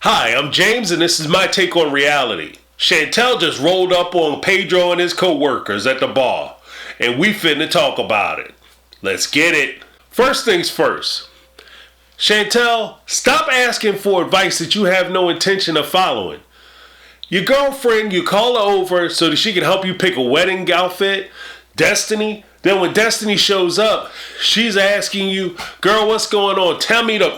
Hi, I'm James, and this is my take on reality. Chantel just rolled up on Pedro and his co-workers at the bar, and we finna talk about it. Let's get it. First things first. Chantel, stop asking for advice that you have no intention of following. Your girlfriend, you call her over so that she can help you pick a wedding outfit, Destiny. Then when Destiny shows up, she's asking you, girl, what's going on? Tell me the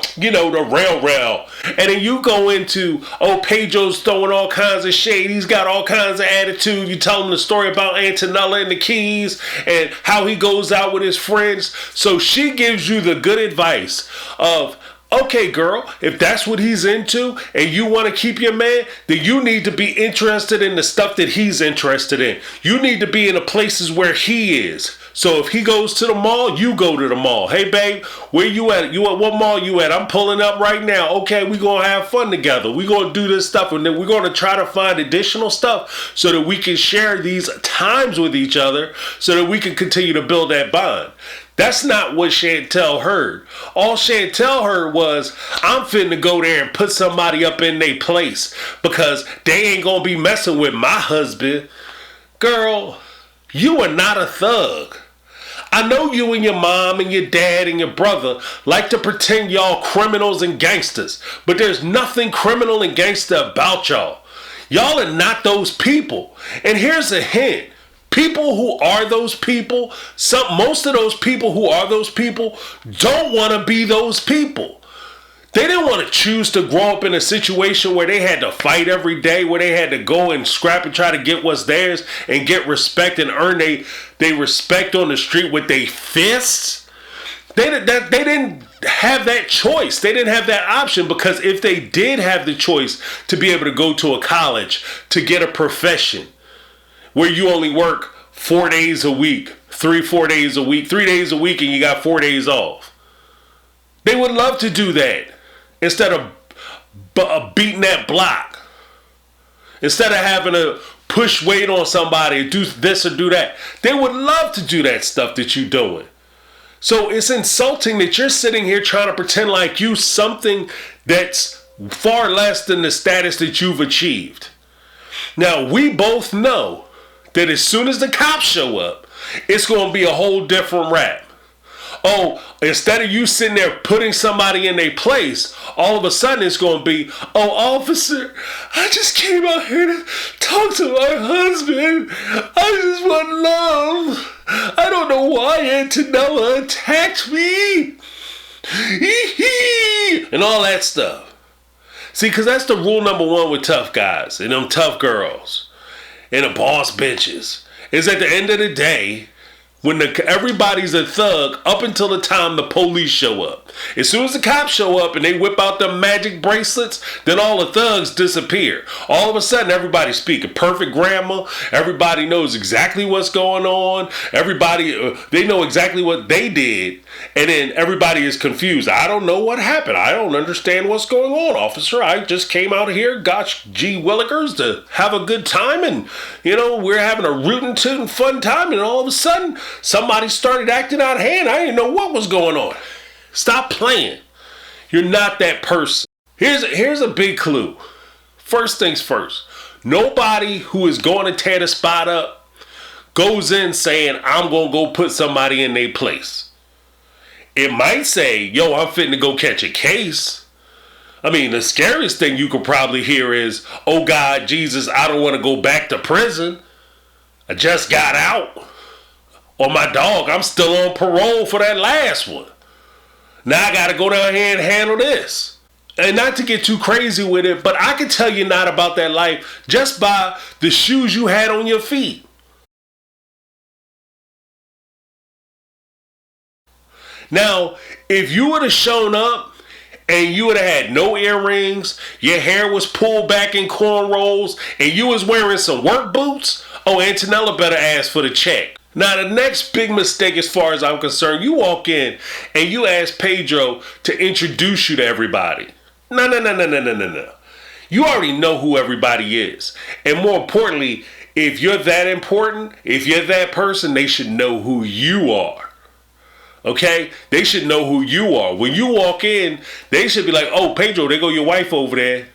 rail. And then you go into, oh, Pedro's throwing all kinds of shade. He's got all kinds of attitude. You tell him the story about Antonella and the keys and how he goes out with his friends. So she gives you the good advice of, okay, girl, if that's what he's into and you want to keep your man, then you need to be interested in the stuff that he's interested in. You need to be in the places where he is. So if he goes to the mall, you go to the mall. Hey, babe, where you at? You at what mall you at? I'm pulling up right now. Okay, we're going to have fun together. We're going to do this stuff, and then we're going to try to find additional stuff so that we can share these times with each other so that we can continue to build that bond. That's not what Chantel heard. All Chantel heard was, I'm finna go there and put somebody up in their place because they ain't gonna be messing with my husband. Girl, you are not a thug. I know you and your mom and your dad and your brother like to pretend y'all criminals and gangsters, but there's nothing criminal and gangster about y'all. Y'all are not those people. And here's a hint. People who are those people, most of those people who are those people don't want to be those people. They didn't want to choose to grow up in a situation where they had to fight every day, where they had to go and scrap and try to get what's theirs and get respect and earn they respect on the street with their fists. They didn't have that choice. They didn't have that option, because if they did have the choice to be able to go to a college, to get a profession, where you only work 4 days a week, 4 days a week, 3 days a week, and you got 4 days off. They would love to do that instead of beating that block. Instead of having to push weight on somebody and do this or do that. They would love to do that stuff that you're doing. So it's insulting that you're sitting here trying to pretend like you something that's far less than the status that you've achieved. Now, we both know that as soon as the cops show up, it's going to be a whole different rap. Oh, instead of you sitting there putting somebody in their place, all of a sudden it's going to be, oh, officer, I just came out here to talk to my husband. I just want love. I don't know why Antonella attacked me. And all that stuff. See, because that's the rule number one with tough guys and them tough girls and the boss bitches, is at the end of the day, when everybody's a thug up until the time the police show up. As soon as the cops show up and they whip out the magic bracelets, then all the thugs disappear. All of a sudden, everybody's speaking perfect grammar. Everybody knows exactly what's going on. Everybody, they know exactly what they did. And then everybody is confused. I don't know what happened. I don't understand what's going on, officer. I just came out here, got G Willikers to have a good time. And, we're having a rootin' tootin' fun time. And all of a sudden, somebody started acting out of hand. I didn't know what was going on. Stop playing. You're not that person. Here's a big clue. First things first. Nobody who is going to tear the spot up goes in saying, I'm going to go put somebody in their place. It might say, yo, I'm fitting to go catch a case. I mean, the scariest thing you could probably hear is, oh God, Jesus, I don't want to go back to prison. I just got out. Or my dog, I'm still on parole for that last one. Now I got to go down here and handle this. And not to get too crazy with it, but I can tell you not about that life just by the shoes you had on your feet. Now, if you would have shown up and you would have had no earrings, your hair was pulled back in cornrows, and you was wearing some work boots, oh, Antonella better ask for the check. Now, the next big mistake, as far as I'm concerned, you walk in and you ask Pedro to introduce you to everybody. No. You already know who everybody is. And more importantly, if you're that important, if you're that person, they should know who you are. Okay? They should know who you are. When you walk in, they should be like, oh, Pedro, there go your wife over there.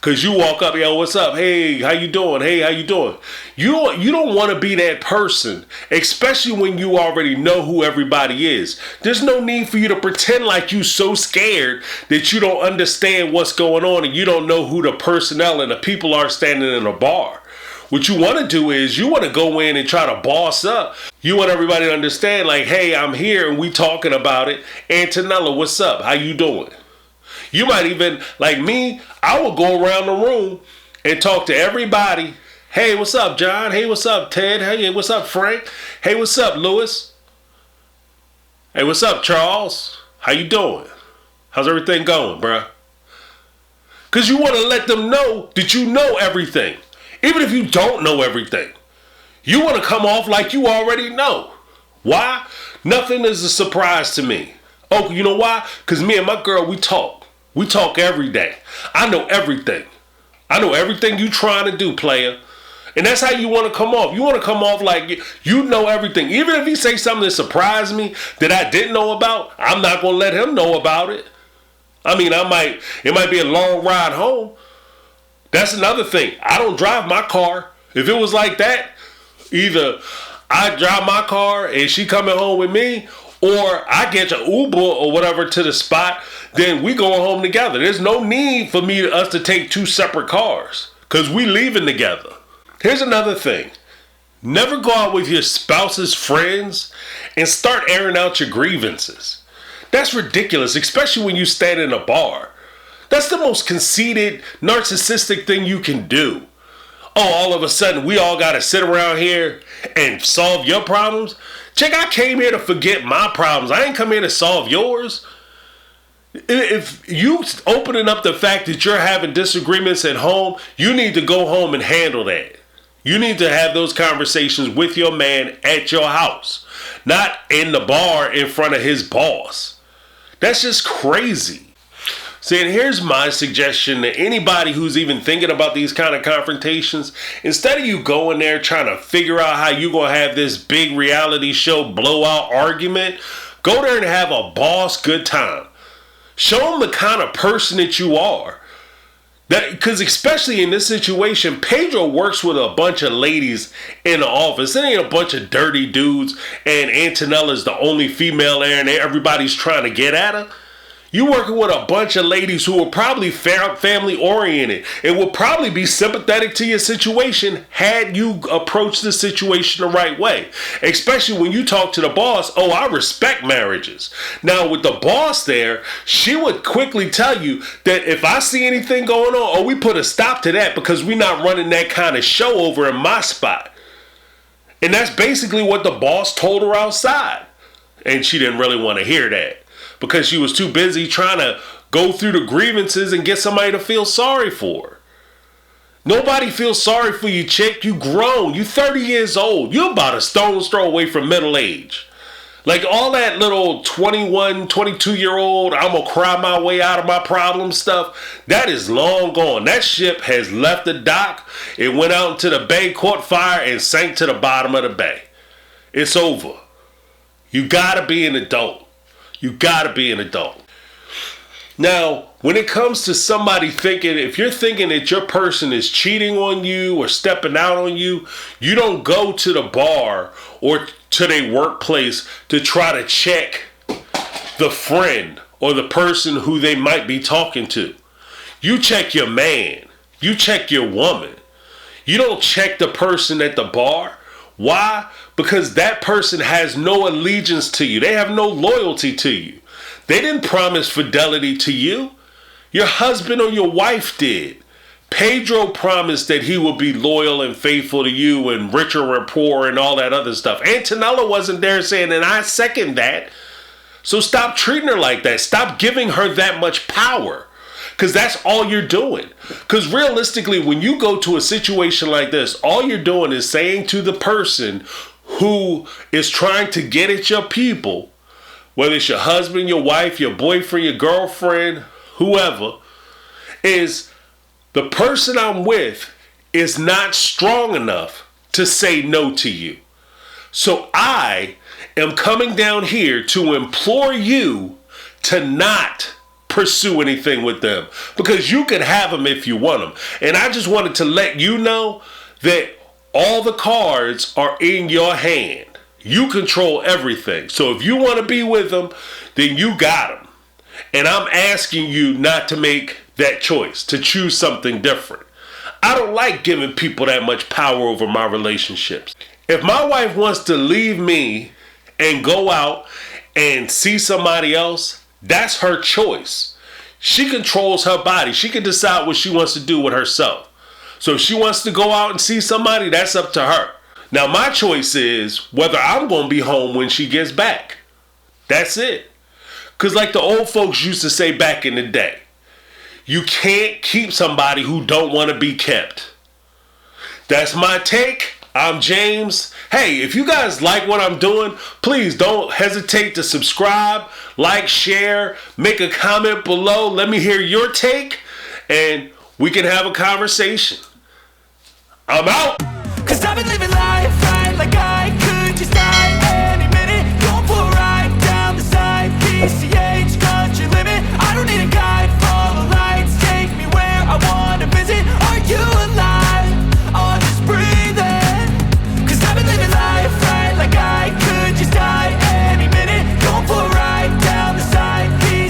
Cause you walk up, yo, what's up? Hey, how you doing? Hey, how you doing? You don't want to be that person, especially when you already know who everybody is. There's no need for you to pretend like you so scared that you don't understand what's going on and you don't know who the personnel and the people are standing in a bar. What you want to do is you want to go in and try to boss up. You want everybody to understand, like, hey, I'm here and we talking about it. Antonella, what's up? How you doing? You might even, like me, I would go around the room and talk to everybody. Hey, what's up, John? Hey, what's up, Ted? Hey, what's up, Frank? Hey, what's up, Lewis? Hey, what's up, Charles? How you doing? How's everything going, bruh? Because you want to let them know that you know everything. Even if you don't know everything. You want to come off like you already know. Why? Nothing is a surprise to me. Oh, you know why? Because me and my girl, we talk. We talk every day. I know everything. I know everything you trying to do, player. And that's how you want to come off. You want to come off like you know everything. Even if he say something that surprised me that I didn't know about, I'm not going to let him know about it. I mean, it might be a long ride home. That's another thing. I don't drive my car. If it was like that, either I drive my car and she coming home with me, or I get an Uber or whatever to the spot, then we going home together. There's no need for us to take two separate cars because we leaving together. Here's another thing. Never go out with your spouse's friends and start airing out your grievances. That's ridiculous, especially when you stand in a bar. That's the most conceited, narcissistic thing you can do. Oh, all of a sudden we all got to sit around here and solve your problems? Check, I came here to forget my problems. I ain't come here to solve yours. If you opening up the fact that you're having disagreements at home, you need to go home and handle that. You need to have those conversations with your man at your house, not in the bar in front of his boss. That's just crazy. See, and here's my suggestion to anybody who's even thinking about these kind of confrontations. Instead of you going there trying to figure out how you're going to have this big reality show blowout argument, go there and have a boss good time. Show them the kind of person that you are. Because especially in this situation, Pedro works with a bunch of ladies in the office. It ain't a bunch of dirty dudes and Antonella's the only female there and everybody's trying to get at her. You're working with a bunch of ladies who are probably family oriented and will probably be sympathetic to your situation had you approached the situation the right way. Especially when you talk to the boss, oh, I respect marriages. Now with the boss there, she would quickly tell you that if I see anything going on, oh, we put a stop to that because we're not running that kind of show over in my spot. And that's basically what the boss told her outside. And she didn't really want to hear that, because she was too busy trying to go through the grievances and get somebody to feel sorry for her. Nobody feels sorry for you, chick. You grown. You 30 years old. You're about a stone's throw away from middle age. Like all that little 21, 22-year-old, I'm going to cry my way out of my problem stuff, that is long gone. That ship has left the dock. It went out into the bay, caught fire, and sank to the bottom of the bay. It's over. You got to be an adult. You gotta be an adult. Now, when it comes to somebody thinking, if you're thinking that your person is cheating on you or stepping out on you, you don't go to the bar or to their workplace to try to check the friend or the person who they might be talking to. You check your man. You check your woman. You don't check the person at the bar. Why? Because that person has no allegiance to you. They have no loyalty to you. They didn't promise fidelity to you. Your husband or your wife did. Pedro promised that he would be loyal and faithful to you and richer or poor and all that other stuff. Antonella wasn't there saying, and I second that. So stop treating her like that. Stop giving her that much power. Because that's all you're doing. Because realistically, when you go to a situation like this, all you're doing is saying to the person who is trying to get at your people, whether it's your husband, your wife, your boyfriend, your girlfriend, whoever, is the person I'm with is not strong enough to say no to you. So I am coming down here to implore you to not pursue anything with them, because you can have them if you want them. And I just wanted to let you know that all the cards are in your hand. You control everything. So if you want to be with them, then you got them. And I'm asking you not to make that choice, to choose something different. I don't like giving people that much power over my relationships. If my wife wants to leave me and go out and see somebody else, that's her choice. She controls her body. She can decide what she wants to do with herself. So if she wants to go out and see somebody, that's up to her. Now my choice is whether I'm going to be home when she gets back. That's it. Because like the old folks used to say back in the day, you can't keep somebody who don't want to be kept. That's my take. I'm James. Hey, if you guys like what I'm doing, please don't hesitate to subscribe, like, share, make a comment below. Let me hear your take, and we can have a conversation. I'm out. 'Cause I've been living life